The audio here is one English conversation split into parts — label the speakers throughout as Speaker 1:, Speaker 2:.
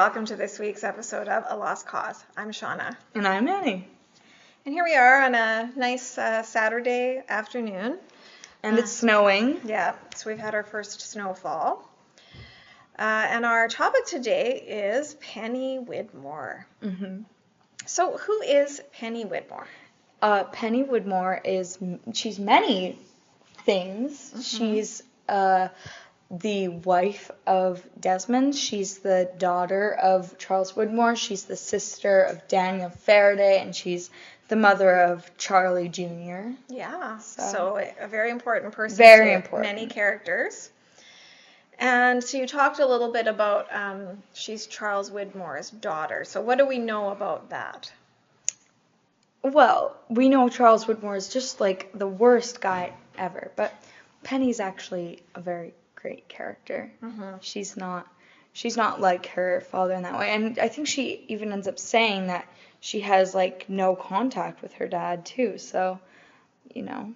Speaker 1: welcome to this week's episode of A Lost Cause. I'm Shawna.
Speaker 2: And I'm Annie.
Speaker 1: And here we are on a nice Saturday afternoon.
Speaker 2: And it's snowing.
Speaker 1: Yeah, so we've had our first snowfall. And our topic today is Penny Widmore.
Speaker 2: Mm-hmm.
Speaker 1: So who is Penny Widmore?
Speaker 2: Penny Widmore she's many things. Mm-hmm. She's the wife of Desmond. She's the daughter of Charles Widmore. She's the sister of Daniel Faraday, and she's the mother of Charlie Jr.
Speaker 1: Yeah, so a very important person.
Speaker 2: Very important.
Speaker 1: Many characters. And so you talked a little bit about she's Charles Widmore's daughter. So what do we know about that?
Speaker 2: Well, we know Charles Widmore is just like the worst guy ever, but Penny's actually a very great character.
Speaker 1: Mm-hmm.
Speaker 2: She's not like her father in that way, and I think she even ends up saying that she has like no contact with her dad too. So, you know.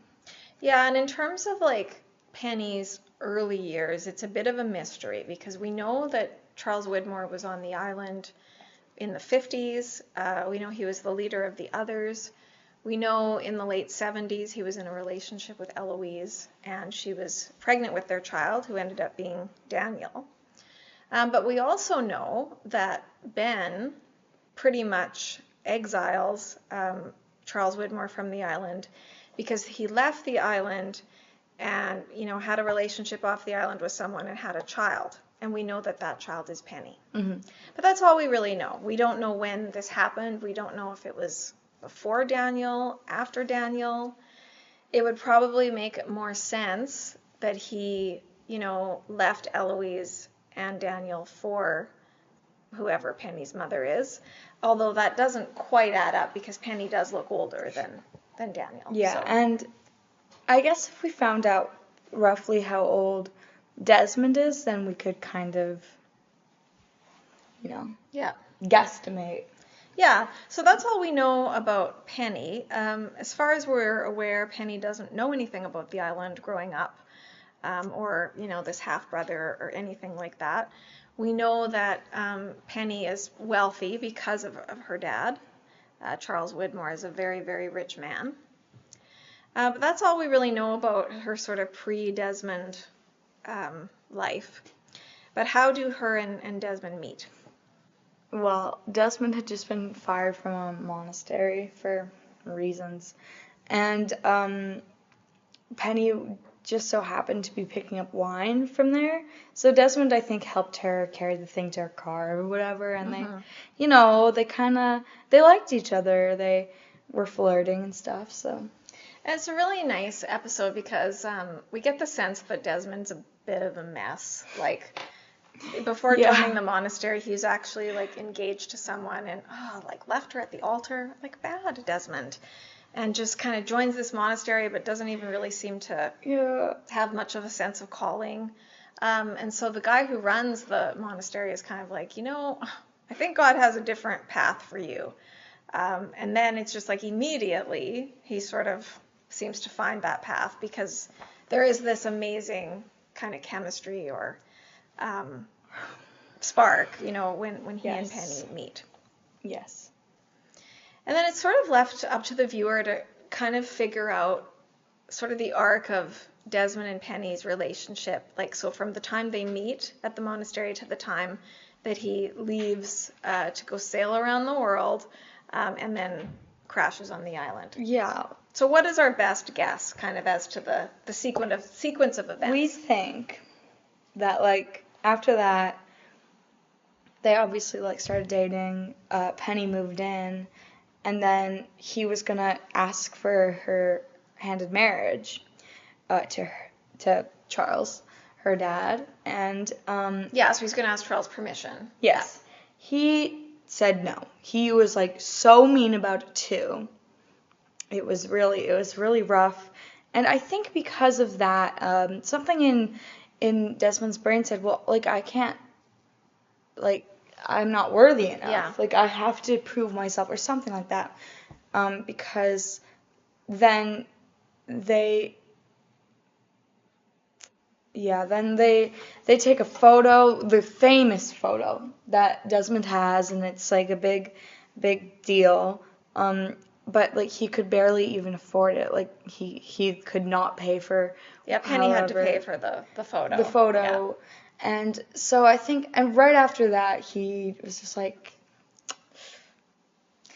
Speaker 1: Yeah, and in terms of like Penny's early years, it's a bit of a mystery because we know that Charles Widmore was on the island in the 50s. We know he was the leader of the others. We know in the late 70s he was in a relationship with Eloise, and she was pregnant with their child, who ended up being Daniel. But we also know that Ben pretty much exiles Charles Widmore from the island because he left the island and, had a relationship off the island with someone and had a child. And we know that that child is Penny.
Speaker 2: Mm-hmm.
Speaker 1: But that's all we really know. We don't know when this happened. We don't know if it was before Daniel, after Daniel. It would probably make more sense that he, left Eloise and Daniel for whoever Penny's mother is. Although that doesn't quite add up because Penny does look older than Daniel.
Speaker 2: Yeah,
Speaker 1: so.
Speaker 2: And I guess if we found out roughly how old Desmond is, then we could kind of, guesstimate.
Speaker 1: Yeah, so that's all we know about Penny. As far as we're aware, Penny doesn't know anything about the island growing up, or, this half-brother or anything like that. We know that Penny is wealthy because of her dad. Charles Widmore is a very, very rich man. But that's all we really know about her sort of pre-Desmond life. But how do her and Desmond meet?
Speaker 2: Well, Desmond had just been fired from a monastery for reasons. And Penny just so happened to be picking up wine from there. So Desmond, I think, helped her carry the thing to her car or whatever. And mm-hmm. they liked each other. They were flirting and stuff, so.
Speaker 1: It's a really nice episode because we get the sense that Desmond's a bit of a mess. Like, before joining the monastery, he's actually, engaged to someone and, left her at the altar. Bad Desmond. And just kind of joins this monastery but doesn't even really seem to have much of a sense of calling. And so the guy who runs the monastery is kind of like, I think God has a different path for you. And then it's just immediately he sort of seems to find that path because there is this amazing kind of chemistry or spark, when he and Penny meet.
Speaker 2: Yes.
Speaker 1: And then it's sort of left up to the viewer to kind of figure out sort of the arc of Desmond and Penny's relationship. So from the time they meet at the monastery to the time that he leaves to go sail around the world and then crashes on the island.
Speaker 2: Yeah.
Speaker 1: So what is our best guess kind of as to the sequence of events?
Speaker 2: We think that after that they obviously started dating. Penny moved in, and then he was gonna ask for her hand in marriage to Charles, her dad, and
Speaker 1: so he's gonna ask Charles permission.
Speaker 2: Yes, he said no. He was so mean about it too. It was really rough, and I think because of that, something in Desmond's brain said, well, I can't, I'm not worthy enough.
Speaker 1: Yeah.
Speaker 2: I have to prove myself or something like that, because then they Yeah, then they take a photo, the famous photo that Desmond has, and it's like a big deal. But like he could barely even afford it. Like he could not pay for
Speaker 1: Yeah, Penny had to pay
Speaker 2: however
Speaker 1: for the photo.
Speaker 2: the photo.
Speaker 1: Yeah.
Speaker 2: And so I think, and right after that, he was just like,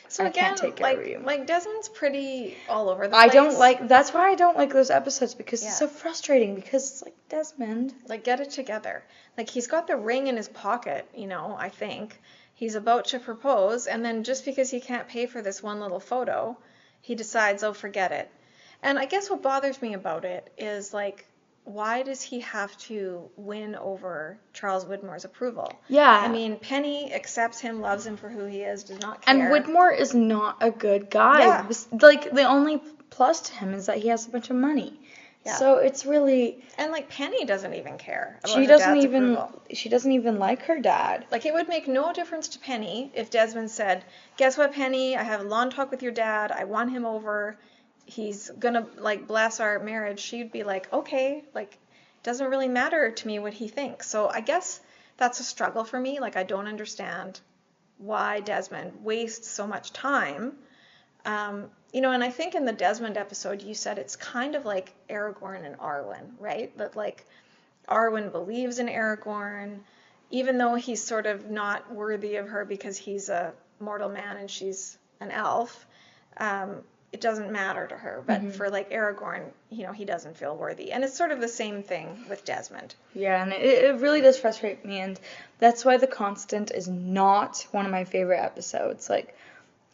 Speaker 1: So
Speaker 2: I
Speaker 1: again,
Speaker 2: can't take care of you.
Speaker 1: like Desmond's pretty all over the
Speaker 2: I
Speaker 1: place.
Speaker 2: don't like, that's why I don't like those episodes, because
Speaker 1: Yeah.
Speaker 2: it's so frustrating, because it's like, Desmond.
Speaker 1: Like, get it together. Like, he's got the ring in his pocket, I think. He's about to propose, and then just because he can't pay for this one little photo, he decides, oh, forget it. And I guess what bothers me about it is, like, why does he have to win over Charles Widmore's approval?
Speaker 2: Yeah.
Speaker 1: I mean, Penny accepts him, loves him for who he is, does not care.
Speaker 2: And Widmore is not a good guy.
Speaker 1: Yeah.
Speaker 2: Like, the only plus to him is that he has a bunch of money.
Speaker 1: Yeah.
Speaker 2: So it's really,
Speaker 1: And like Penny doesn't even care about
Speaker 2: she
Speaker 1: her
Speaker 2: doesn't
Speaker 1: dad's
Speaker 2: even
Speaker 1: approval.
Speaker 2: she doesn't even like her dad.
Speaker 1: Like, it would make no difference to Penny if Desmond said, guess what, Penny, I have a long talk with your dad, I won him over, he's gonna like bless our marriage. She'd be like, okay, like, it doesn't really matter to me what he thinks. So I guess that's a struggle for me. Like, I don't understand why Desmond wastes so much time. And I think in the Desmond episode, you said it's kind of like Aragorn and Arwen, right? That like Arwen believes in Aragorn, even though he's sort of not worthy of her because he's a mortal man and she's an elf. It doesn't matter to her. But for like Aragorn, he doesn't feel worthy. And it's sort of the same thing with Desmond.
Speaker 2: Yeah, and it really does frustrate me, and that's why The Constant is not one of my favorite episodes. Like,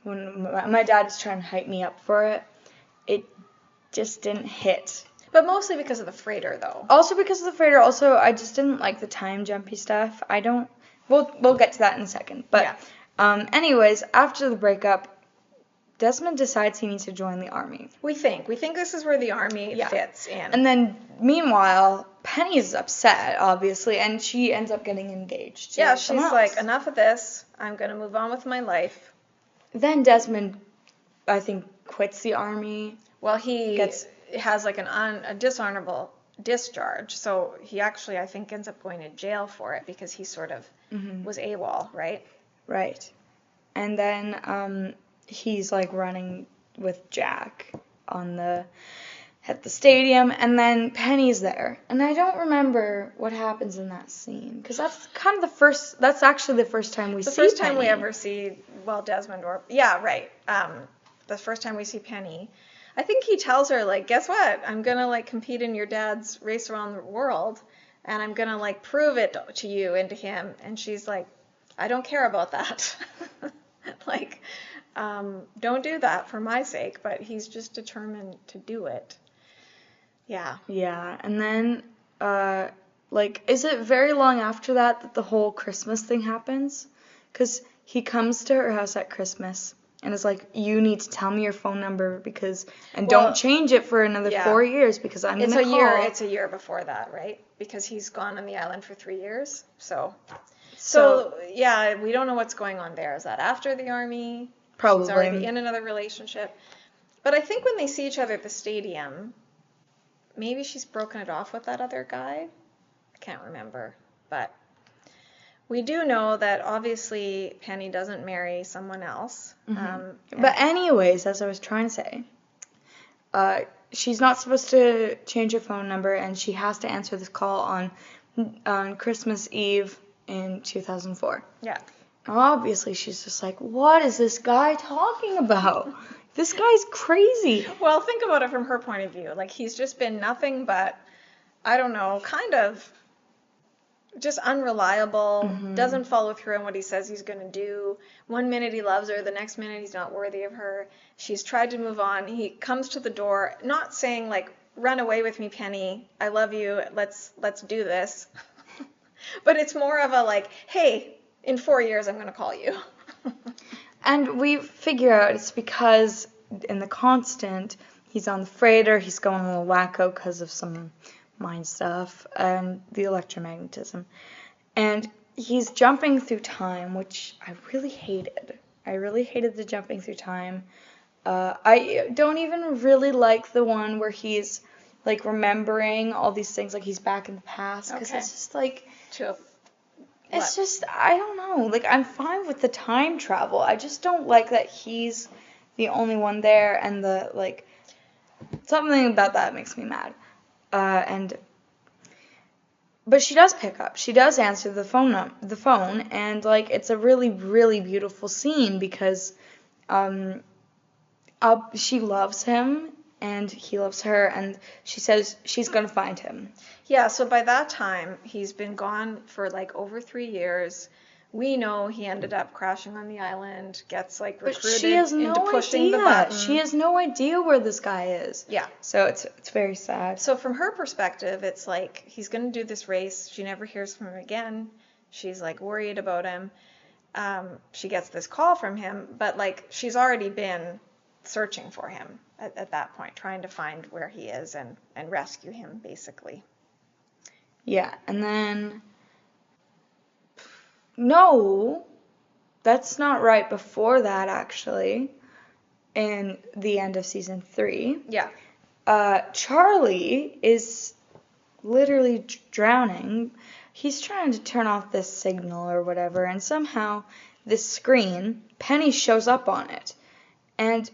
Speaker 2: when my dad is trying to hype me up for it, it just didn't hit.
Speaker 1: But mostly because of the freighter, though.
Speaker 2: Also because of the freighter. Also, I just didn't like the time jumpy stuff. We'll get to that in a second. But anyways, after the breakup, Desmond decides he needs to join the army.
Speaker 1: We think this is where the army fits in.
Speaker 2: And then, meanwhile, Penny is upset, obviously, and she ends up getting engaged.
Speaker 1: Yeah, she's like, enough of this. I'm going to move on with my life.
Speaker 2: Then Desmond, I think, quits the army.
Speaker 1: Well, he has like a dishonorable discharge, so he actually, I think, ends up going to jail for it because he sort of was AWOL, right?
Speaker 2: Right. And then he's like running with Jack at the stadium, and then Penny's there. And I don't remember what happens in that scene, because that's actually the first time we see Penny.
Speaker 1: The first time we ever see, Desmond the first time we see Penny. I think he tells her, like, guess what? I'm going to, like, compete in your dad's race around the world, and I'm going to, like, prove it to you and to him. And she's like, I don't care about that. Like, don't do that for my sake. But he's just determined to do it. Yeah.
Speaker 2: Yeah, and then, is it very long after that the whole Christmas thing happens? Because he comes to her house at Christmas and is like, you need to tell me your phone number don't change it for another 4 years because I'm going to call.
Speaker 1: It's a year before that, right? Because he's gone on the island for 3 years. So yeah, we don't know what's going on there. Is that after the army?
Speaker 2: Probably.
Speaker 1: She's already in another relationship. But I think when they see each other at the stadium, maybe she's broken it off with that other guy. I can't remember. But we do know that obviously Penny doesn't marry someone else.
Speaker 2: But anyways, as I was trying to say, she's not supposed to change her phone number, and she has to answer this call on Christmas Eve in 2004.
Speaker 1: Yeah.
Speaker 2: Obviously, she's just like, what is this guy talking about? This guy's crazy.
Speaker 1: Well, think about it from her point of view. Like, he's just been nothing but, I don't know, kind of just unreliable, doesn't follow through on what he says he's going to do. One minute he loves her, the next minute he's not worthy of her. She's tried to move on. He comes to the door, not saying, like, run away with me, Penny. I love you. Let's do this. But it's more of a, like, hey, in 4 years I'm going to call you.
Speaker 2: And we figure out it's because in The Constant, he's on the freighter, he's going a little wacko because of some mind stuff and the electromagnetism. And he's jumping through time, which I really hated. I really hated the jumping through time. I don't even really like the one where he's like remembering all these things, like he's back in the past, because
Speaker 1: Okay.
Speaker 2: it's just like,
Speaker 1: To
Speaker 2: it's
Speaker 1: what?
Speaker 2: just, I don't know, like I'm fine with the time travel. I just don't like that he's the only one there, and the like, something about that makes me mad. But she does pick up. She does answer the phone, and like it's a really, really beautiful scene because um, she loves him and he loves her, and she says she's gonna find him.
Speaker 1: Yeah, so by that time, he's been gone for like over 3 years. We know he ended up crashing on the island, gets like
Speaker 2: But
Speaker 1: recruited
Speaker 2: she has
Speaker 1: into
Speaker 2: no
Speaker 1: pushing the
Speaker 2: idea.
Speaker 1: button.
Speaker 2: She has no idea where this guy is.
Speaker 1: Yeah.
Speaker 2: So it's very sad.
Speaker 1: So from her perspective, it's like he's going to do this race. She never hears from him again. She's like worried about him. She gets this call from him, but like she's already been searching for him at that point, trying to find where he is and rescue him, basically.
Speaker 2: Yeah, and then no, that's not right. Before that, actually, in the end of season 3,
Speaker 1: Yeah.
Speaker 2: Charlie is literally drowning. He's trying to turn off this signal or whatever, and somehow this screen, Penny shows up on it. And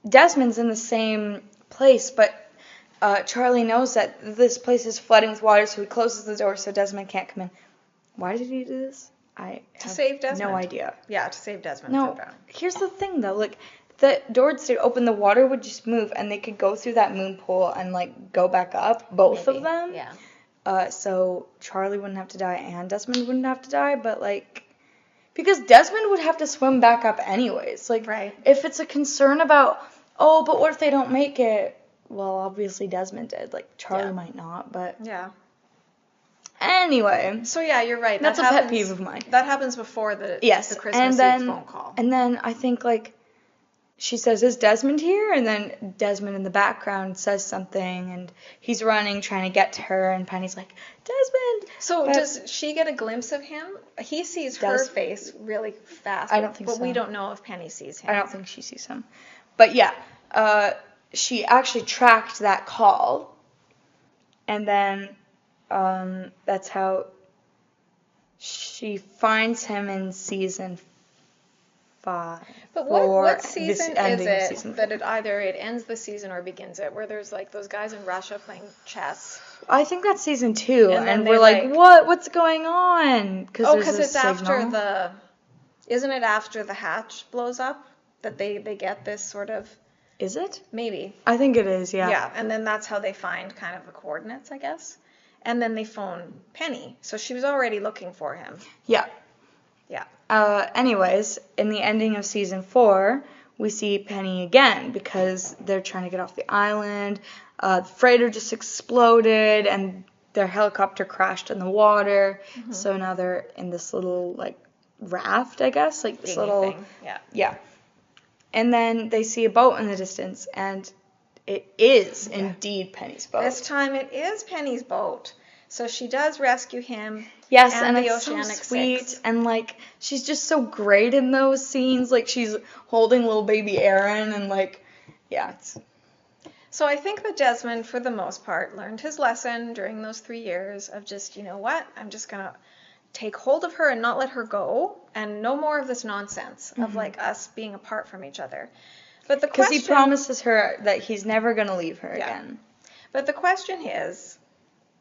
Speaker 2: Desmond's in the same place, but Charlie knows that this place is flooding with water, so he closes the door so Desmond can't come in. Why did he do this? I
Speaker 1: To
Speaker 2: have
Speaker 1: save Desmond.
Speaker 2: no idea.
Speaker 1: Yeah, to save Desmond
Speaker 2: No,
Speaker 1: from drowning.
Speaker 2: here's the thing though, like the door would stay open, the water would just move, and they could go through that moon pool and like go back up, both
Speaker 1: Maybe.
Speaker 2: of them.
Speaker 1: Yeah.
Speaker 2: So Charlie wouldn't have to die and Desmond wouldn't have to die, but like, because Desmond would have to swim back up anyways. Like,
Speaker 1: Right.
Speaker 2: if it's a concern about, oh, but what if they don't make it? Well, obviously Desmond did. Like, Charlie might not, but
Speaker 1: Yeah.
Speaker 2: anyway.
Speaker 1: So yeah, you're right.
Speaker 2: That's
Speaker 1: that
Speaker 2: a
Speaker 1: happens,
Speaker 2: pet peeve of mine.
Speaker 1: That happens before the Christmas Eve phone call.
Speaker 2: And then I think, like, she says, is Desmond here? And then Desmond in the background says something, and he's running, trying to get to her, and Penny's like, Desmond!
Speaker 1: So does she get a glimpse of him? He sees her face really fast.
Speaker 2: I don't think
Speaker 1: but
Speaker 2: so.
Speaker 1: we don't know if Penny sees him.
Speaker 2: I don't think she sees him. But yeah, she actually tracked that call, and then that's how she finds him in season 5.
Speaker 1: But what season is it that it ends the season or begins it, where there's like those guys in Russia playing chess?
Speaker 2: I think that's season 2, and we're like, what's going on?
Speaker 1: Because it's after isn't it after the hatch blows up that they get this sort of...
Speaker 2: Is it?
Speaker 1: Maybe.
Speaker 2: I think it is, yeah.
Speaker 1: Yeah, and then that's how they find kind of the coordinates, I guess. And then they phone Penny, so she was already looking for him.
Speaker 2: Yeah.
Speaker 1: Yeah.
Speaker 2: Anyways, in the ending of season 4, we see Penny again because they're trying to get off the island. The freighter just exploded and their helicopter crashed in the water. Mm-hmm. So now they're in this little like raft, I guess, like this little
Speaker 1: thing. Yeah.
Speaker 2: Yeah. And then they see a boat in the distance, and it is indeed Penny's boat.
Speaker 1: This time it is Penny's boat. So she does rescue him.
Speaker 2: Yes,
Speaker 1: and the
Speaker 2: it's
Speaker 1: Oceanic
Speaker 2: so sweet,
Speaker 1: 6.
Speaker 2: and like she's just so great in those scenes. Like she's holding little baby Aaron, and like, yeah.
Speaker 1: So I think that Desmond, for the most part, learned his lesson during those 3 years of just, you know what, I'm just gonna take hold of her and not let her go, and no more of this nonsense of like us being apart from each other. But the question,
Speaker 2: because he promises her that he's never gonna leave her again.
Speaker 1: But the question is,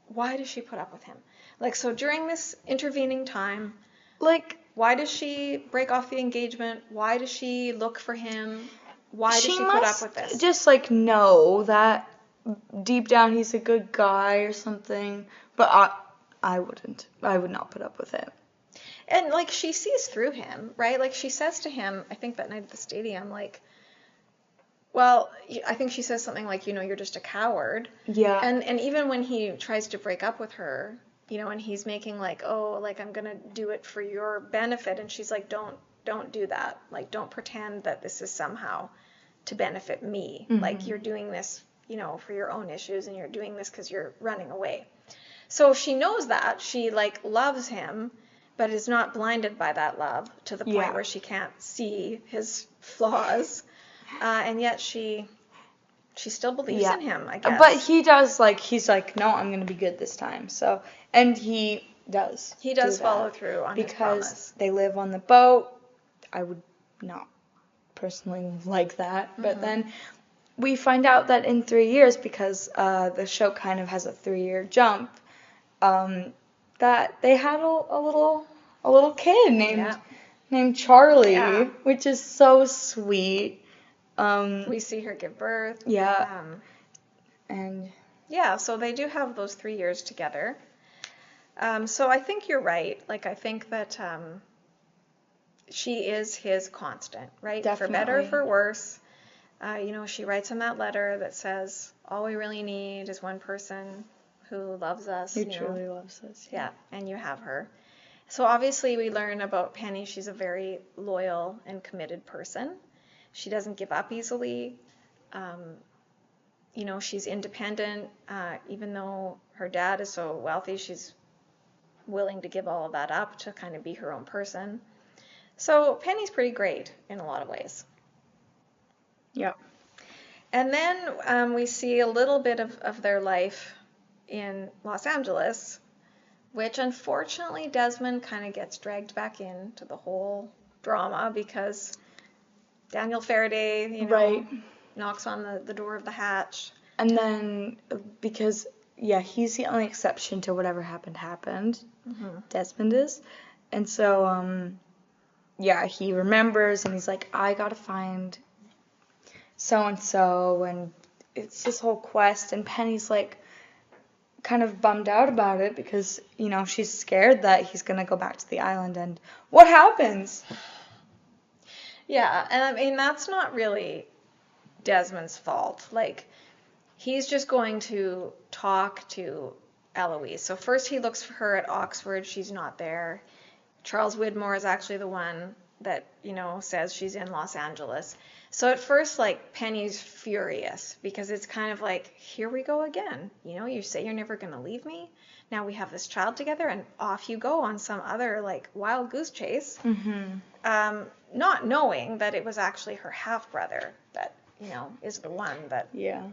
Speaker 1: why does she put up with him? Like, so during this intervening time,
Speaker 2: like,
Speaker 1: why does she break off the engagement? Why does she look for him? Why does she put up with this?
Speaker 2: Just like know that deep down he's a good guy or something. But I wouldn't. I would not put up with it.
Speaker 1: And like she sees through him, right? Like she says to him, I think that night at the stadium, like, well, I think she says something like, you know, you're just a coward.
Speaker 2: Yeah.
Speaker 1: And even when he tries to break up with her, you know, and he's making like, oh, like I'm gonna do it for your benefit, and she's like, don't do that. Like, don't pretend that this is somehow to benefit me. Mm-hmm. Like you're doing this, you know, for your own issues, and you're doing this because you're running away. So she knows that she like loves him, but is not blinded by that love to the point where she can't see his flaws. And yet she she still believes
Speaker 2: Yeah.
Speaker 1: in him, I guess.
Speaker 2: But he does, like, he's like, no, I'm going to be good this time. So, and he does.
Speaker 1: He does
Speaker 2: do
Speaker 1: follow
Speaker 2: that
Speaker 1: through on his
Speaker 2: because
Speaker 1: promise.
Speaker 2: they live on the boat. I would not personally like that. But then we find out that in 3 years, because the show kind of has a 3-year jump, that they had a little kid named Charlie,
Speaker 1: Yeah.
Speaker 2: which is so sweet.
Speaker 1: We see her give birth.
Speaker 2: Yeah. And
Speaker 1: yeah, so they do have those 3 years together. So I think you're right. Like, I think that she is his constant, right?
Speaker 2: Definitely.
Speaker 1: For better or for worse. She writes in that letter that says, all we really need is one person who loves us.
Speaker 2: Who truly loves us.
Speaker 1: Yeah, and you have her. So obviously we learn about Penny. She's a very loyal and committed person. She doesn't give up easily. She's independent. Even though her dad is so wealthy, she's willing to give all of that up to kind of be her own person. So Penny's pretty great in a lot of ways.
Speaker 2: Yeah.
Speaker 1: And then we see a little bit of their life in Los Angeles, which unfortunately Desmond kind of gets dragged back into the whole drama because Daniel Faraday,
Speaker 2: Right.
Speaker 1: knocks on the door of the hatch.
Speaker 2: And then, because, yeah, he's the only exception to whatever happened. Desmond is. And so, yeah, he remembers and he's like, I gotta find so-and-so, and it's this whole quest, and Penny's like kind of bummed out about it because, she's scared that he's gonna go back to the island, and what happens?
Speaker 1: Yeah, and I mean, that's not really Desmond's fault. Like, he's just going to talk to Eloise. So first he looks for her at Oxford. She's not there. Charles Widmore is actually the one that, says she's in Los Angeles. So at first, like, Penny's furious because it's kind of like, here we go again. You say you're never going to leave me. Now we have this child together and off you go on some other, like, wild goose chase. Not knowing that it was actually her half-brother that, is the one that...
Speaker 2: Yeah.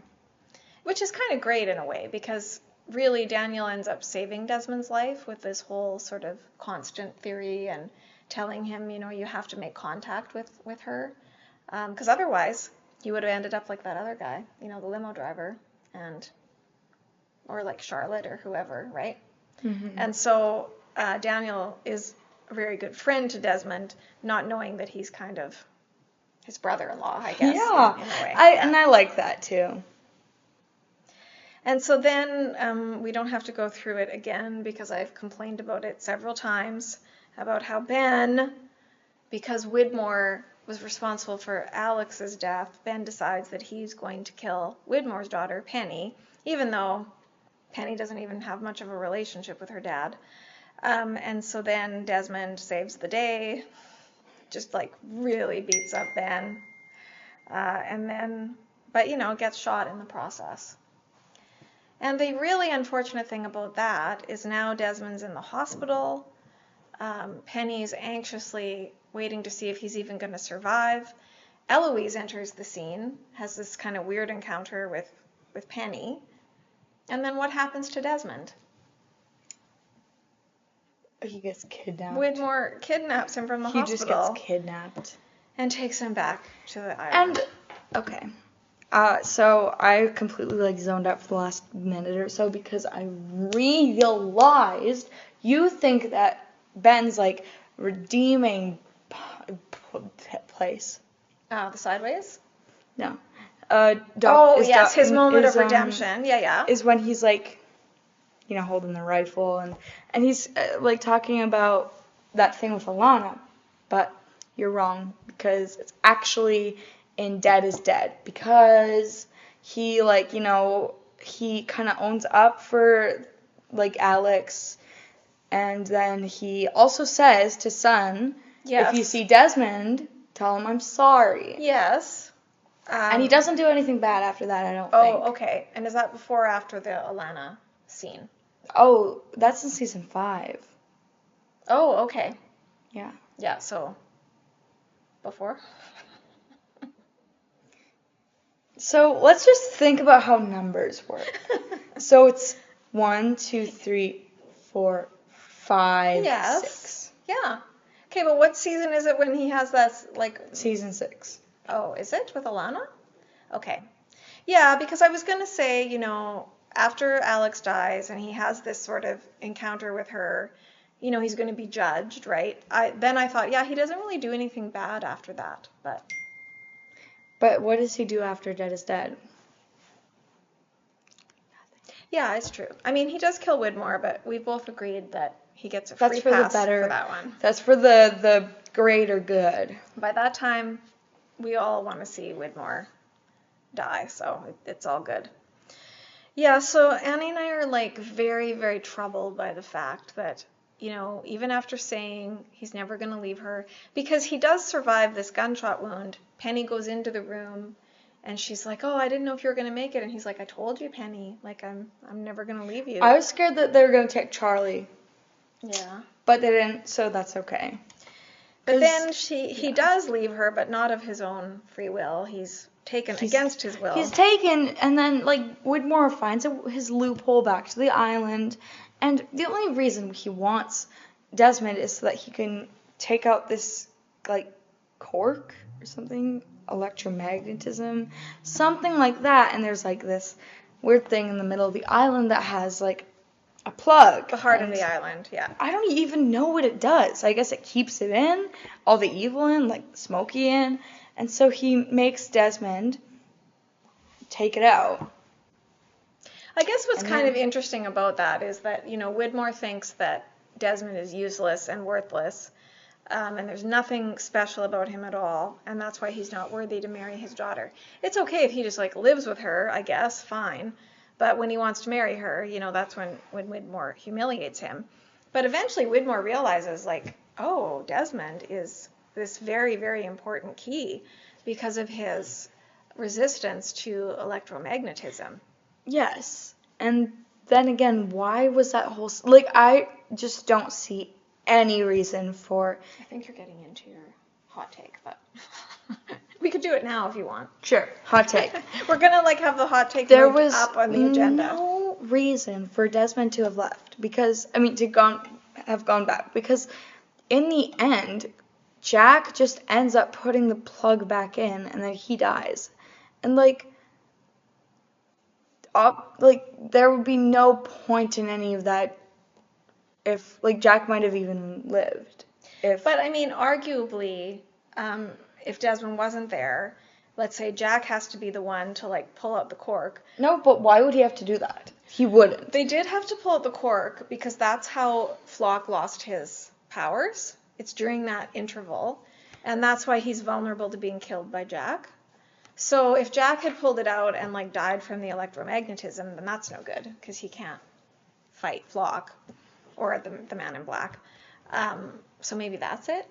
Speaker 1: Which is kind of great in a way because really Daniel ends up saving Desmond's life with this whole sort of constant theory and telling him, you have to make contact with her. Because otherwise, he would have ended up like that other guy, the limo driver, or like Charlotte or whoever, right? And so Daniel is a very good friend to Desmond, not knowing that he's kind of his brother-in-law, I guess,
Speaker 2: Yeah.
Speaker 1: in a way.
Speaker 2: And I like that too.
Speaker 1: And so then we don't have to go through it again because I've complained about it several times, about how Ben, because Widmore was responsible for Alex's death, Ben decides that he's going to kill Widmore's daughter, Penny, even though Penny doesn't even have much of a relationship with her dad. And so then Desmond saves the day, just like really beats up Ben, but gets shot in the process. And the really unfortunate thing about that is now Desmond's in the hospital. Penny's anxiously waiting to see if he's even going to survive. Eloise enters the scene, has this kind of weird encounter with Penny. And then what happens to Desmond?
Speaker 2: He gets kidnapped.
Speaker 1: Widmore kidnaps him from the hospital.
Speaker 2: He just gets kidnapped.
Speaker 1: And takes him back to the island.
Speaker 2: And, okay. So I completely zoned out for the last minute or so because I realized you think that Ben's redeeming place.
Speaker 1: Oh, the sideways?
Speaker 2: No.
Speaker 1: His moment of redemption. Yeah.
Speaker 2: Is when he's holding the rifle and he's talking about that thing with Alana, but you're wrong because it's actually in Dead is Dead because he he kind of owns up for Alex, and then he also says to Son, if you see Desmond, tell him I'm sorry.
Speaker 1: Yes.
Speaker 2: And he doesn't do anything bad after that, I don't think.
Speaker 1: Oh, okay. And is that before or after the Alana scene?
Speaker 2: Oh, that's in season 5.
Speaker 1: Oh, okay.
Speaker 2: Yeah.
Speaker 1: Yeah, so before?
Speaker 2: So let's just think about how numbers work. So it's 1, 2, 3, 4, 5,
Speaker 1: Yes.
Speaker 2: 6.
Speaker 1: Yeah. Okay, but what season is it when he has that, like...
Speaker 2: Season 6.
Speaker 1: Oh, is it with Alana? Okay. Yeah, because I was going to say, after Alex dies and he has this sort of encounter with her, he's going to be judged, right? Then I thought, yeah, he doesn't really do anything bad after that, but...
Speaker 2: But what does he do after Jed is dead?
Speaker 1: Yeah, it's true. I mean, he does kill Widmore, but we both agreed that he gets a
Speaker 2: That's
Speaker 1: free
Speaker 2: for the
Speaker 1: pass
Speaker 2: better.
Speaker 1: for that one.
Speaker 2: That's for the greater good.
Speaker 1: By that time, we all want to see Widmore die, so it's all good. Yeah, so Annie and I are like very, very troubled by the fact that, even after saying he's never going to leave her, because he does survive this gunshot wound, Penny goes into the room and she's like, "Oh, I didn't know if you were going to make it." And he's like, "I told you, Penny, like I'm never going to leave you."
Speaker 2: I was scared that they were going to take Charlie.
Speaker 1: Yeah.
Speaker 2: But they didn't, so that's okay.
Speaker 1: But then he does leave her, but not of his own free will. He's taken against his will.
Speaker 2: He's taken, and then, Widmore finds his loophole back to the island, and the only reason he wants Desmond is so that he can take out this, cork or something, electromagnetism, something like that, and there's, this weird thing in the middle of the island that has, a plug.
Speaker 1: The heart of the island, yeah.
Speaker 2: I don't even know what it does. I guess it keeps it in, all the evil in, Smokey in. And so he makes Desmond take it out.
Speaker 1: I guess what's kind of interesting about that is that, Widmore thinks that Desmond is useless and worthless, and there's nothing special about him at all, and that's why he's not worthy to marry his daughter. It's okay if he just, lives with her, I guess, fine. But when he wants to marry her, that's when Widmore humiliates him. But eventually Widmore realizes, oh, Desmond is this very, very important key because of his resistance to electromagnetism.
Speaker 2: Yes. And then again, why was that whole... I just don't see any reason for...
Speaker 1: I think you're getting into your hot take, but... We could do it now if you want.
Speaker 2: Sure, hot take.
Speaker 1: We're going to have the hot take up on the agenda.
Speaker 2: There was no reason for Desmond to have left because, have gone back because in the end, Jack just ends up putting the plug back in and then he dies. And there would be no point in any of that if, Jack might have even lived.
Speaker 1: But, arguably, if Desmond wasn't there, let's say Jack has to be the one to, pull out the cork.
Speaker 2: No, but why would he have to do that? He wouldn't.
Speaker 1: They did have to pull out the cork because that's how Flock lost his powers. It's during that interval. And that's why he's vulnerable to being killed by Jack. So if Jack had pulled it out and, died from the electromagnetism, then that's no good because he can't fight Flock or the Man in Black. So maybe that's it?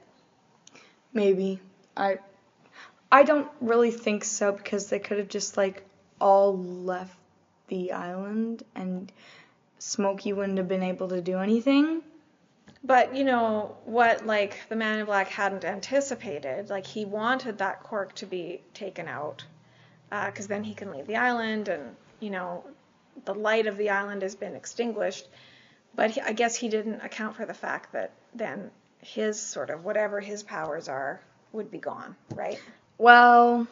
Speaker 2: Maybe. I don't really think so because they could have just all left the island and Smokey wouldn't have been able to do anything.
Speaker 1: But what the Man in Black hadn't anticipated, he wanted that cork to be taken out because then he can leave the island and the light of the island has been extinguished. But I guess he didn't account for the fact that then his sort of whatever his powers are would be gone, right?
Speaker 2: Well,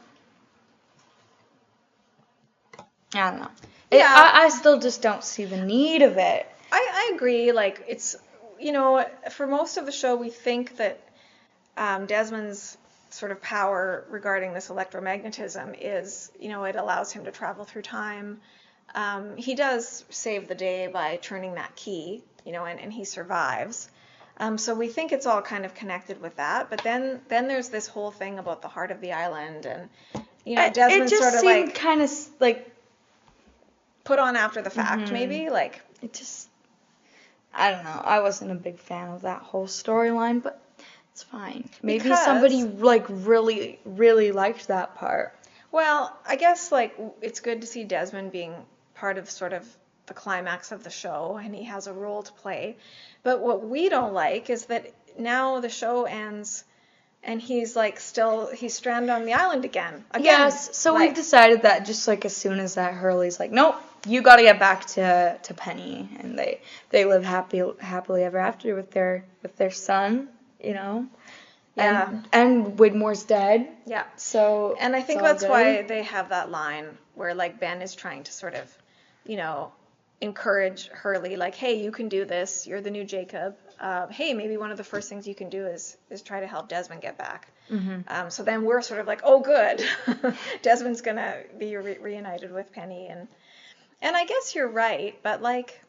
Speaker 2: I don't know.
Speaker 1: Yeah.
Speaker 2: I still just don't see the need of it.
Speaker 1: I agree. It's, for most of the show, we think that Desmond's sort of power regarding this electromagnetism is, it allows him to travel through time. He does save the day by turning that key, and he survives. So we think it's all kind of connected with that. But then there's this whole thing about the heart of the island, and Desmond
Speaker 2: it just
Speaker 1: sort of
Speaker 2: seemed kind of
Speaker 1: put on after the fact, maybe
Speaker 2: it just. I don't know. I wasn't a big fan of that whole storyline, but it's fine. Maybe somebody really, really liked that part.
Speaker 1: Well, I guess it's good to see Desmond being part of sort of the climax of the show, and he has a role to play. But what we don't like is that now the show ends and he's like he's stranded on the island again.
Speaker 2: Yes, so we've decided that just like as soon as that Hurley's like, nope, you got to get back to Penny, and they live happily ever after with their son, you know.
Speaker 1: Yeah.
Speaker 2: And Widmore's dead.
Speaker 1: Yeah.
Speaker 2: So
Speaker 1: and I think that's why they have that line where like Ben is trying to sort of, you know, encourage Hurley, like, hey, you can do this. You're the new Jacob. Hey, maybe one of the first things you can do is try to help Desmond get back.
Speaker 2: Mm-hmm.
Speaker 1: So then we're sort of like, oh, good. Desmond's going to be reunited with Penny. And I guess you're right. But, like,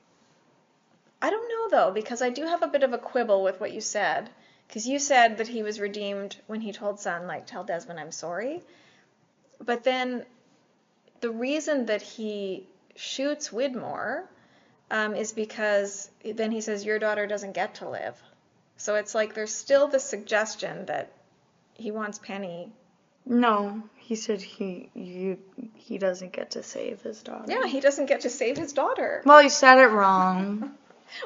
Speaker 1: I don't know, though, because I do have a bit of a quibble with what you said. Because you said that he was redeemed when he told Son, like, tell Desmond I'm sorry. But then the reason that he shoots Widmore is because then he says, your daughter doesn't get to live. So it's like there's still the suggestion that he wants Penny.
Speaker 2: No, he said he doesn't get to save his daughter.
Speaker 1: Yeah, he doesn't get to save his daughter.
Speaker 2: Well, he said it wrong.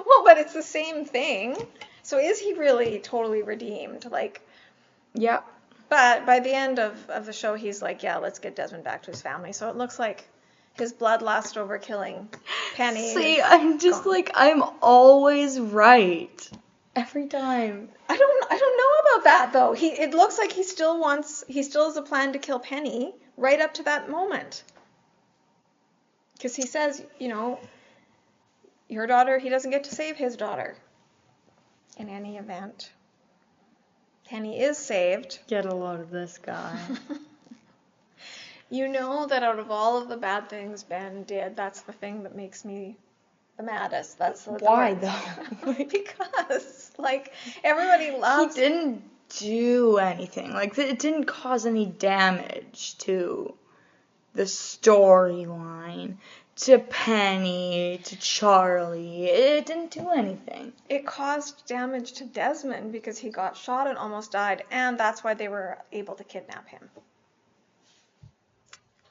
Speaker 1: Well, but it's the same thing. So is he really totally redeemed? Like,
Speaker 2: yeah.
Speaker 1: But by the end of the show, he's like, yeah, let's get Desmond back to his family. So it looks like his bloodlust over killing Penny.
Speaker 2: See, I'm just gone. Like, I'm always right. Every time.
Speaker 1: I don't know about that, though. It looks like he still has a plan to kill Penny right up to that moment. Because he says, you know, your daughter, he doesn't get to save his daughter in any event. Penny is saved.
Speaker 2: Get a load of this guy.
Speaker 1: You know that out of all of the bad things Ben did, that's the thing that makes me the maddest. That's
Speaker 2: why though?
Speaker 1: Because like everybody loves.
Speaker 2: He didn't do anything. Like it didn't cause any damage to the storyline, to Penny, to Charlie. It didn't do anything.
Speaker 1: It caused damage to Desmond because he got shot and almost died, and that's why they were able to kidnap him.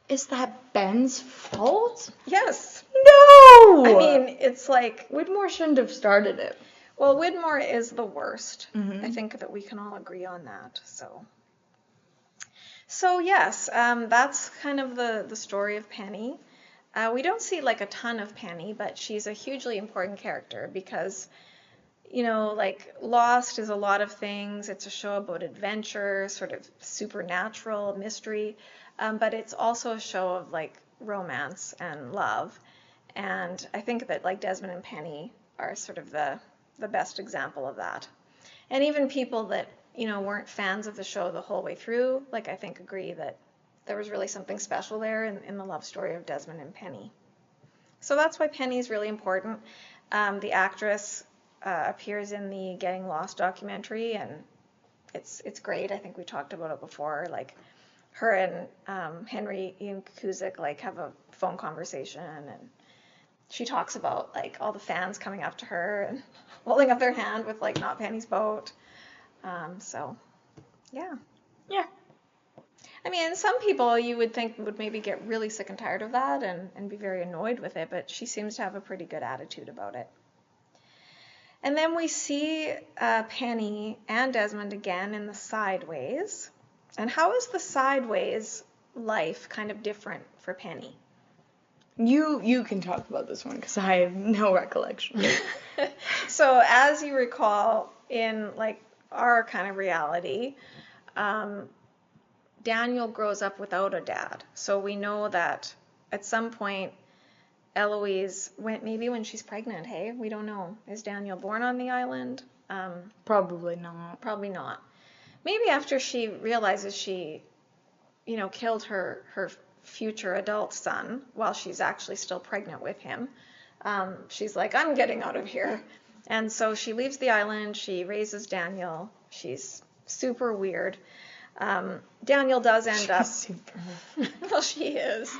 Speaker 2: Is that Ben's fault?
Speaker 1: Yes.
Speaker 2: No!
Speaker 1: I mean, it's like...
Speaker 2: Widmore shouldn't have started it.
Speaker 1: Well, Widmore is the worst.
Speaker 2: Mm-hmm.
Speaker 1: I think that we can all agree on that. So yes, that's kind of the story of Penny. We don't see like a ton of Penny, but she's a hugely important character because, you know, like Lost is a lot of things. It's a show about adventure, sort of supernatural mystery. But it's also a show of like romance and love, and I think that like Desmond and Penny are sort of the best example of that. And even people that, you know, weren't fans of the show the whole way through, like I think agree that there was really something special there in the love story of Desmond and Penny. So that's why Penny is really important. The actress appears in the Getting Lost documentary, and it's great. I think we talked about it before, like. Her and Henry Ian Cusick like have a phone conversation, and she talks about like all the fans coming up to her and holding up their hand with like not Penny's boat. So yeah. I mean, some people you would think would maybe get really sick and tired of that and be very annoyed with it, but she seems to have a pretty good attitude about it. And then we see Penny and Desmond again in the Sideways. And how is the Sideways life kind of different for Penny?
Speaker 2: You can talk about this one because I have no recollection.
Speaker 1: So as you recall, in like our kind of reality, Daniel grows up without a dad. So we know that at some point Eloise maybe when she's pregnant, hey? We don't know. Is Daniel born on the island?
Speaker 2: Probably not.
Speaker 1: Probably not. Maybe after she realizes she, you know, killed her future adult son while she's actually still pregnant with him, she's like, I'm getting out of here. And so she leaves the island. She raises Daniel. She's super weird. Daniel does end up...
Speaker 2: super.
Speaker 1: Well, she is.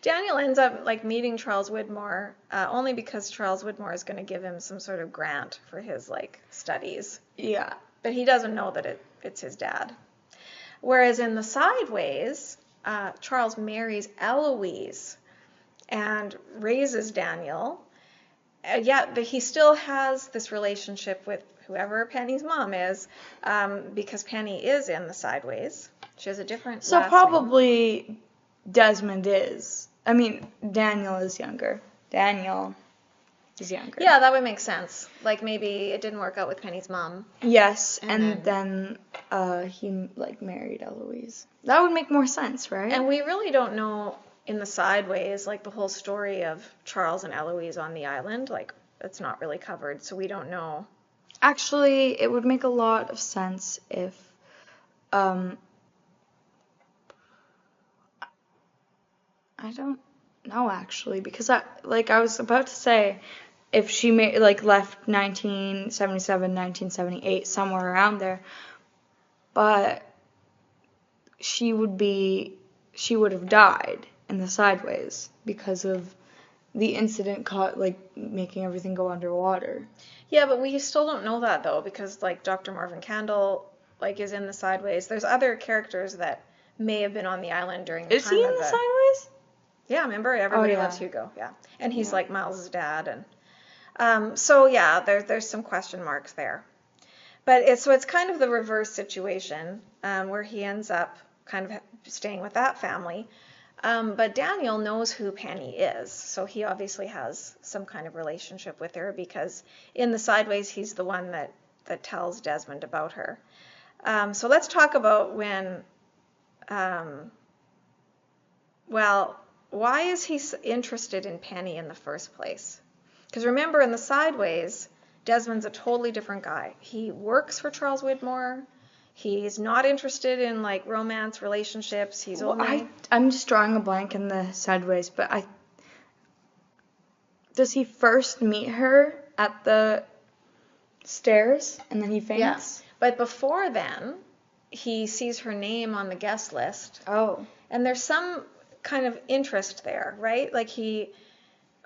Speaker 1: Daniel ends up like meeting Charles Widmore only because Charles Widmore is going to give him some sort of grant for his like studies.
Speaker 2: Yeah.
Speaker 1: But he doesn't know that it's his dad. Whereas in the Sideways, Charles marries Eloise and raises Daniel. yeah, but he still has this relationship with whoever Penny's mom is, because Penny is in the Sideways. She has a different
Speaker 2: So
Speaker 1: last name.
Speaker 2: probably Desmond is. I mean, Daniel is younger. Daniel is younger.
Speaker 1: Yeah, that would make sense. Like maybe it didn't work out with Penny's mom.
Speaker 2: Yes,
Speaker 1: And
Speaker 2: and then he like married Eloise. That would make more sense, right?
Speaker 1: And we really don't know in the Sideways, like the whole story of Charles and Eloise on the island. Like it's not really covered, so we don't know.
Speaker 2: Actually, it would make a lot of sense if I don't know actually, because I was about to say if she left 1977, 1978, somewhere around there, but she would have died in the Sideways because of the incident caught making everything go underwater.
Speaker 1: Yeah, but we still don't know that though, because like Dr. Marvin Candle is in the Sideways. There's other characters that may have been on the island during the time
Speaker 2: Is he in
Speaker 1: of
Speaker 2: the Sideways?
Speaker 1: Yeah, remember Everybody
Speaker 2: yeah.
Speaker 1: Loves Hugo. Yeah, and he's like Miles' dad, and so yeah, there's some question marks there. But it's kind of the reverse situation, where he ends up kind of staying with that family. But Daniel knows who Penny is, so he obviously has some kind of relationship with her, because in the Sideways he's the one that tells Desmond about her. So let's talk about when, why is he interested in Penny in the first place? Because remember, in the Sideways, Desmond's a totally different guy. He works for Charles Widmore. He's not interested in romance relationships. He's only.
Speaker 2: I'm just drawing a blank in the Sideways, but does he first meet her at the stairs and then he faints?
Speaker 1: Yes, but before then, he sees her name on the guest list.
Speaker 2: Oh.
Speaker 1: And there's some kind of interest there, right?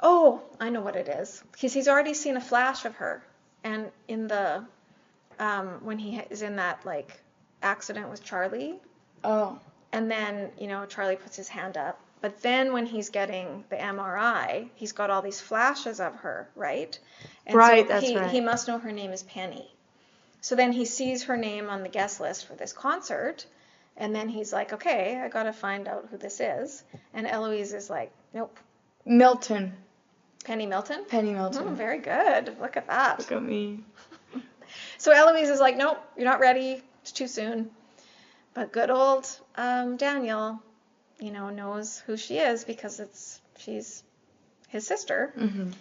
Speaker 1: Oh, I know what it is. He's already seen a flash of her, and in the when he is in that accident with Charlie.
Speaker 2: Oh.
Speaker 1: And then Charlie puts his hand up, but then when he's getting the MRI, he's got all these flashes of her, right? And
Speaker 2: right,
Speaker 1: so
Speaker 2: that's right.
Speaker 1: He must know her name is Penny. So then he sees her name on the guest list for this concert, and then he's like, okay, I gotta find out who this is. And Eloise is like, nope.
Speaker 2: Milton.
Speaker 1: Penny Milton?
Speaker 2: Penny Milton.
Speaker 1: Oh, very good. Look at that.
Speaker 2: Look at me.
Speaker 1: So Eloise is like, nope, you're not ready. It's too soon. But good old Daniel, knows who she is because she's his sister.
Speaker 2: Mm-hmm.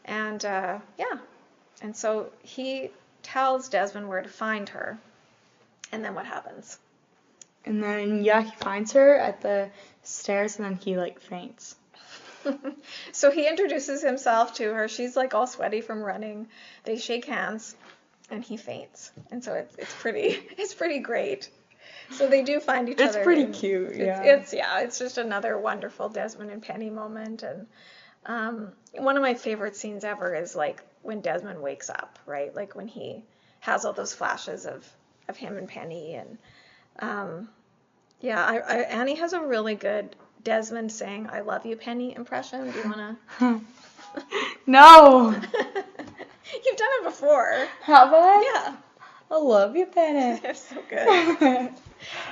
Speaker 1: And and so he tells Desmond where to find her. And then what happens?
Speaker 2: And then he finds her at the stairs, and then he faints.
Speaker 1: So he introduces himself to her. She's all sweaty from running. They shake hands, and he faints. And so it's pretty great. So they do find each other.
Speaker 2: It's pretty cute, yeah.
Speaker 1: It's just another wonderful Desmond and Penny moment. And one of my favorite scenes ever is when Desmond wakes up, right? When he has all those flashes of him and Penny. And Annie has a really good Desmond saying "I love you, Penny" impression. Do you wanna?
Speaker 2: No.
Speaker 1: You've done it before.
Speaker 2: Have I?
Speaker 1: Yeah.
Speaker 2: I love you, Penny.
Speaker 1: They're so good.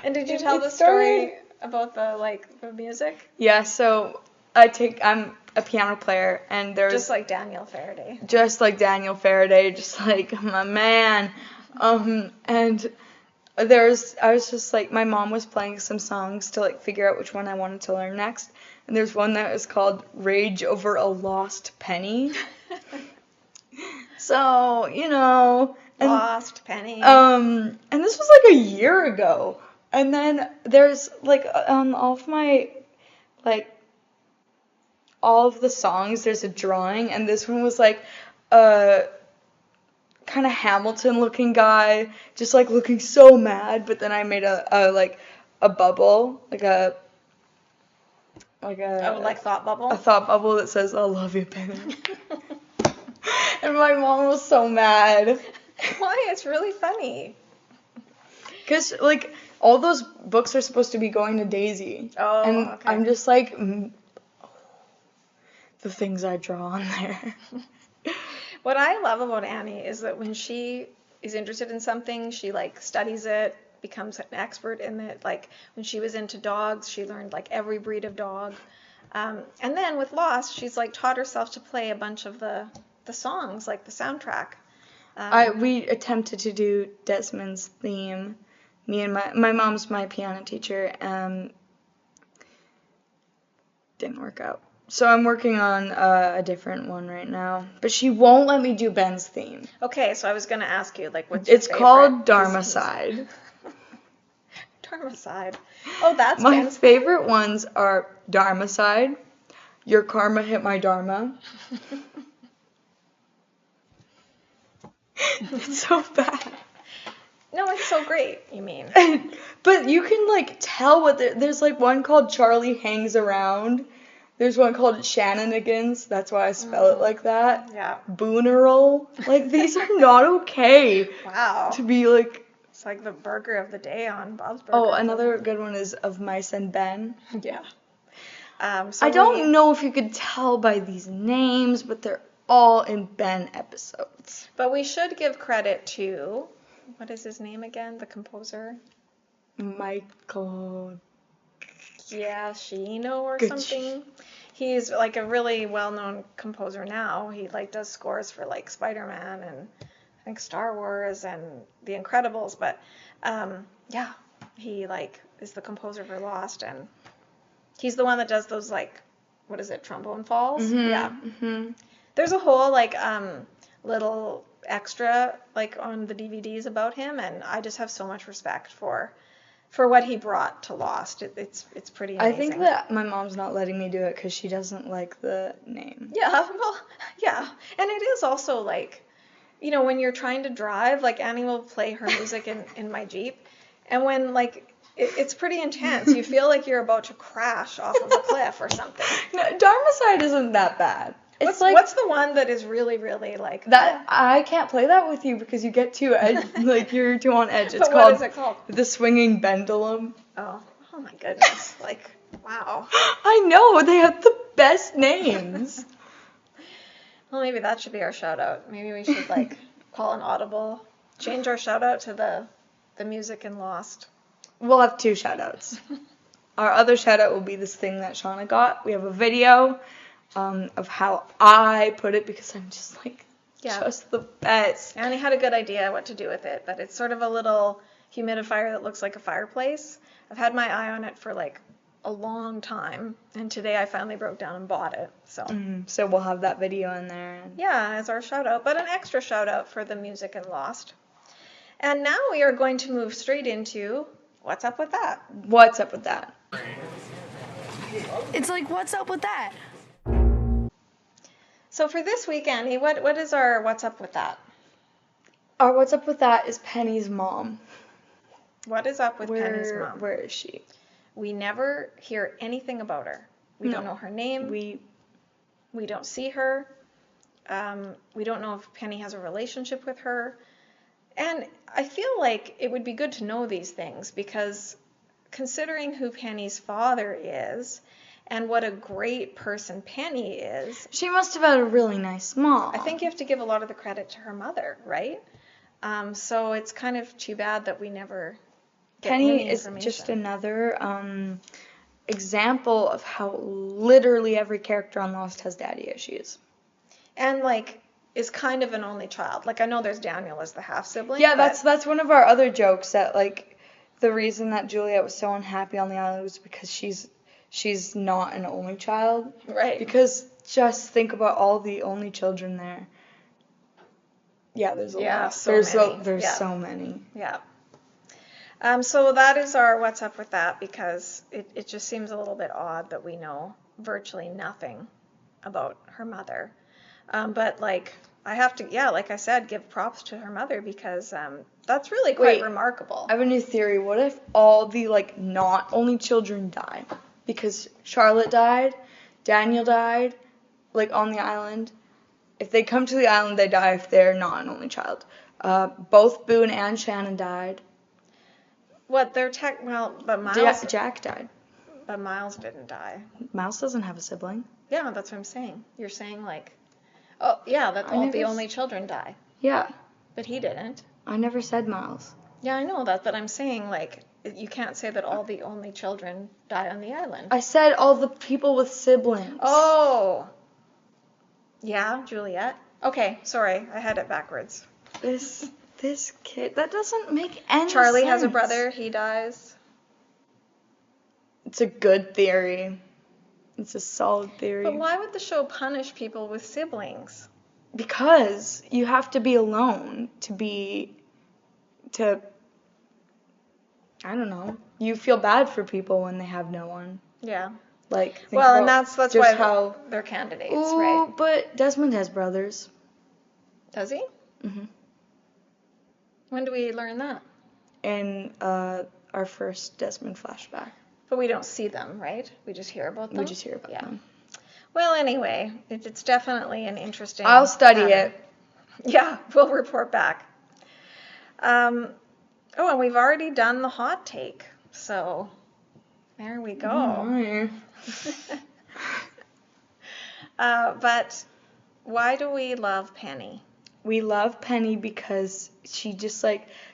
Speaker 1: And did you tell the story about the music?
Speaker 2: Yeah, so I'm a piano player, and there's
Speaker 1: just like Daniel Faraday.
Speaker 2: Just like Daniel Faraday, just like my man. And I was just my mom was playing some songs to figure out which one I wanted to learn next, and there's one that was called "Rage Over a Lost Penny." So
Speaker 1: Lost Penny.
Speaker 2: And this was a year ago. And then there's on all of my all of the songs there's a drawing, and this one was a kind of Hamilton looking guy, just looking so mad, but then I made a bubble,
Speaker 1: thought bubble?
Speaker 2: A thought bubble that says "I love you, Penny." And my mom was so mad.
Speaker 1: Why? It's really funny.
Speaker 2: Because, all those books are supposed to be going to Daisy.
Speaker 1: Oh,
Speaker 2: and
Speaker 1: okay.
Speaker 2: I'm just the things I draw on there.
Speaker 1: What I love about Annie is that when she is interested in something, she like studies it, becomes an expert in it. Like when she was into dogs, she learned like every breed of dog. And then with Lost, she's like taught herself to play a bunch of the songs, like the soundtrack.
Speaker 2: We attempted to do Desmond's theme. Me and my mom's my piano teacher. Didn't work out. So I'm working on a different one right now. But she won't let me do Ben's theme.
Speaker 1: Okay, so I was gonna ask you like what's your
Speaker 2: It's
Speaker 1: favorite?
Speaker 2: called Dharma Side.
Speaker 1: Dharma Side. Oh, that's
Speaker 2: My
Speaker 1: Ben's
Speaker 2: favorite ones are Dharma Side, Your Karma Hit My Dharma. It's so bad.
Speaker 1: No, it's so great, you mean.
Speaker 2: But you can like tell what there's like one called Charlie Hangs Around. There's one called Shenanigans. That's why I spell it like that.
Speaker 1: Yeah.
Speaker 2: Boonerl. Like these are not okay.
Speaker 1: Wow.
Speaker 2: To be like.
Speaker 1: It's like the burger of the day on Bob's Burgers.
Speaker 2: Oh, another good one is Of Mice and Ben.
Speaker 1: Yeah.
Speaker 2: I don't know if you could tell by these names, but they're all in Ben episodes.
Speaker 1: But we should give credit to, what is his name again? The composer?
Speaker 2: Michael.
Speaker 1: Giacchino or
Speaker 2: Good.
Speaker 1: Something. He's like a really well-known composer now. He like does scores for like Spider-Man and I think Star Wars and The Incredibles. But yeah, he like is the composer for Lost, and he's the one that does those like, what is it, trombone falls?
Speaker 2: Mm-hmm,
Speaker 1: Yeah.
Speaker 2: Mm-hmm.
Speaker 1: There's a whole like little extra like on the DVDs about him, and I just have so much respect for what he brought to Lost. It's pretty amazing.
Speaker 2: I think that my mom's not letting me do it because she doesn't like the name.
Speaker 1: Yeah, well, yeah. And it is also like, you know, when you're trying to drive, like Annie will play her music in my Jeep, and when like it's pretty intense. You feel like you're about to crash off of a cliff or something.
Speaker 2: No, Dharma Side isn't that bad. It's
Speaker 1: What's the one that is really, really like
Speaker 2: that? I can't play that with you because you get too like you're too on edge. It's
Speaker 1: But what is it called?
Speaker 2: The Swinging Pendulum.
Speaker 1: Oh my goodness! Like, wow.
Speaker 2: I know, they have the best names.
Speaker 1: Well, maybe that should be our shout out. Maybe we should like call an audible, change our shout out to the music in Lost.
Speaker 2: We'll have 2 shout outs. Our other shout out will be this thing that Shawna got. We have a video of how I put it because I'm just like just the best.
Speaker 1: Annie had a good idea what to do with it, but it's sort of a little humidifier that looks like a fireplace. I've had my eye on it for like a long time, and today I finally broke down and bought it.
Speaker 2: So we'll have that video in there.
Speaker 1: Yeah, as our shout out, but an extra shout out for the music in Lost. And now we are going to move straight into what's up with that.
Speaker 2: What's up with that?
Speaker 3: It's like, what's up with that?
Speaker 1: So for this week, Annie, what is our what's up with that?
Speaker 2: Our what's up with that is Penny's mom.
Speaker 1: What is up with Penny's mom?
Speaker 2: Where is she?
Speaker 1: We never hear anything about her. We don't know her name.
Speaker 2: We
Speaker 1: don't see her. We don't know if Penny has a relationship with her. And I feel like it would be good to know these things because considering who Penny's father is and what a great person Penny is.
Speaker 2: She must have had a really nice mom.
Speaker 1: I think you have to give a lot of the credit to her mother, right? So it's kind of too bad that we never get
Speaker 2: Penny
Speaker 1: any
Speaker 2: is
Speaker 1: information.
Speaker 2: just another example of how literally every character on Lost has daddy issues.
Speaker 1: And like is kind of an only child. Like I know there's Daniel as the half sibling.
Speaker 2: Yeah, that's one of our other jokes that like the reason that Juliet was so unhappy on the island was because she's not an only child.
Speaker 1: Right.
Speaker 2: Because just think about all the only children there. Yeah, there's a lot. There's so many.
Speaker 1: Yeah. So that is our what's up with that because it just seems a little bit odd that we know virtually nothing about her mother. But like I have to, like I said, give props to her mother because that's really quite remarkable.
Speaker 2: I have a new theory. What if all the like not only children die? Because Charlotte died, Daniel died, like on the island. If they come to the island, they die if they're not an only child. Both Boone and Shannon died.
Speaker 1: What they're but Miles.
Speaker 2: Jack died.
Speaker 1: But Miles didn't die.
Speaker 2: Miles doesn't have a sibling.
Speaker 1: Yeah, that's what I'm saying. You're saying like, Oh, yeah, that
Speaker 2: I
Speaker 1: all
Speaker 2: never
Speaker 1: the
Speaker 2: s-
Speaker 1: only children die.
Speaker 2: Yeah,
Speaker 1: But he didn't.
Speaker 2: I never said Miles.
Speaker 1: Yeah, I know that, but I'm saying, like, you can't say that all the only children die on the island.
Speaker 2: I said all the people with siblings.
Speaker 1: Oh! Yeah, Juliet. Okay, sorry, I had it backwards.
Speaker 2: This kid, that doesn't make any sense.
Speaker 1: Charlie has a brother, he dies.
Speaker 2: It's a good theory. It's a solid theory.
Speaker 1: But why would the show punish people with siblings?
Speaker 2: Because you have to be alone I don't know. You feel bad for people when they have no one.
Speaker 1: Yeah.
Speaker 2: Like, think
Speaker 1: Well, and
Speaker 2: about
Speaker 1: that's
Speaker 2: just
Speaker 1: why
Speaker 2: how.
Speaker 1: they're candidates,
Speaker 2: Ooh,
Speaker 1: right?
Speaker 2: but Desmond has brothers.
Speaker 1: Does he?
Speaker 2: Mhm.
Speaker 1: When do we learn that?
Speaker 2: In our first Desmond flashback.
Speaker 1: But we don't see them, right? We just hear about them?
Speaker 2: We just hear about them.
Speaker 1: Well, anyway, it's definitely an interesting
Speaker 2: I'll study
Speaker 1: pattern.
Speaker 2: it.
Speaker 1: Yeah, we'll report back. And we've already done the hot take, so there we go.
Speaker 2: Mm-hmm.
Speaker 1: But why do we love Penny?
Speaker 2: We love Penny because she just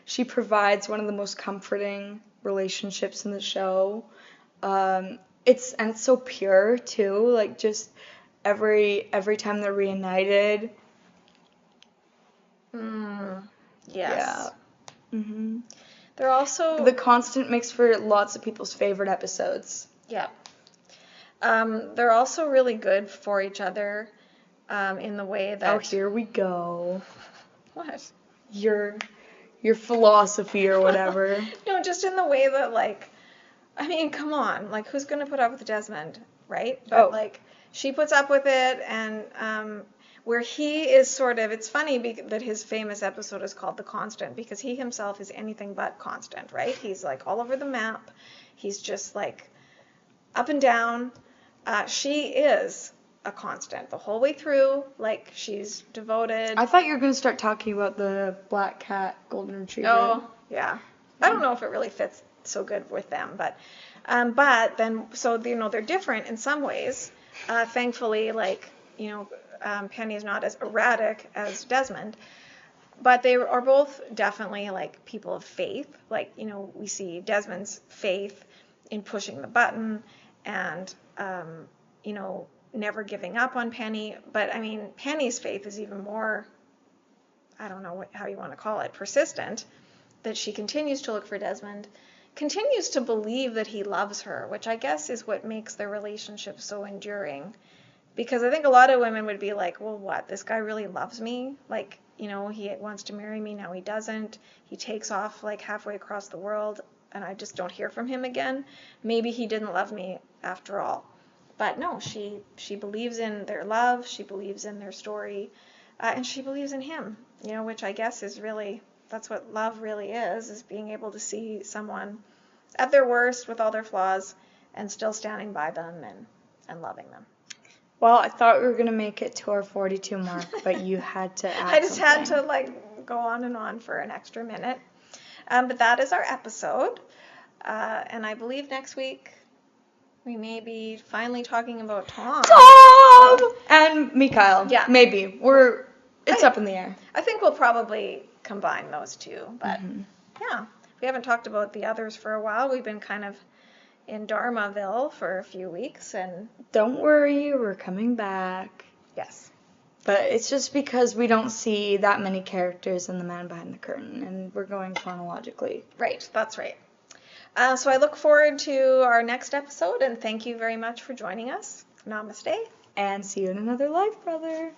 Speaker 2: she provides one of the most comforting relationships in the show. It's so pure too. Like just every time they're reunited.
Speaker 1: Yes.
Speaker 2: Yeah. Mm-hmm.
Speaker 1: They're also
Speaker 2: The constant makes for lots of people's favorite episodes.
Speaker 1: yeah. They're also really good for each other in the way that.
Speaker 2: Oh, here we go.
Speaker 1: What?
Speaker 2: Your philosophy or whatever.
Speaker 1: No, just in the way that, like, I mean, come on, like, who's gonna put up with Desmond, right? But like, she puts up with it, and where he is sort of, it's funny that his famous episode is called The Constant, because he himself is anything but constant, right? He's like all over the map. He's just like up and down. She is a constant the whole way through. Like, she's devoted.
Speaker 2: I thought you were going to start talking about the black cat golden retriever.
Speaker 1: Oh, yeah. I don't know if it really fits so good with them, but then, so, they're different in some ways. Thankfully, like, Penny is not as erratic as Desmond, but they are both definitely, like, people of faith. Like, we see Desmond's faith in pushing the button and, never giving up on Penny. But, I mean, Penny's faith is even more, I don't know how you want to call it, persistent, that she continues to look for Desmond, continues to believe that he loves her, which I guess is what makes their relationship so enduring. Because I think a lot of women would be like, well, what, this guy really loves me? Like, he wants to marry me, now he doesn't. He takes off like halfway across the world, and I just don't hear from him again. Maybe he didn't love me after all. But no, she believes in their love, she believes in their story, and she believes in him, which I guess is really, that's what love really is being able to see someone at their worst with all their flaws and still standing by them and loving them.
Speaker 2: Well, I thought we were going to make it to our 42 mark, but you had to add
Speaker 1: I just
Speaker 2: something.
Speaker 1: had to, like, go on and on for an extra minute. But that is our episode. And I believe next week we may be finally talking about Tom.
Speaker 2: Tom! And Mikhail.
Speaker 1: Yeah.
Speaker 2: Maybe. It's up in the air.
Speaker 1: I think we'll probably combine those two. But, yeah, we haven't talked about the others for a while. We've been kind of in Dharmaville for a few weeks. And
Speaker 2: don't worry, we're coming back.
Speaker 1: yes.
Speaker 2: But it's just because we don't see that many characters in The Man Behind the Curtain, and we're going chronologically.
Speaker 1: Right, that's right. So I look forward to our next episode, and thank you very much for joining us. Namaste.
Speaker 2: And see you in another life, brother.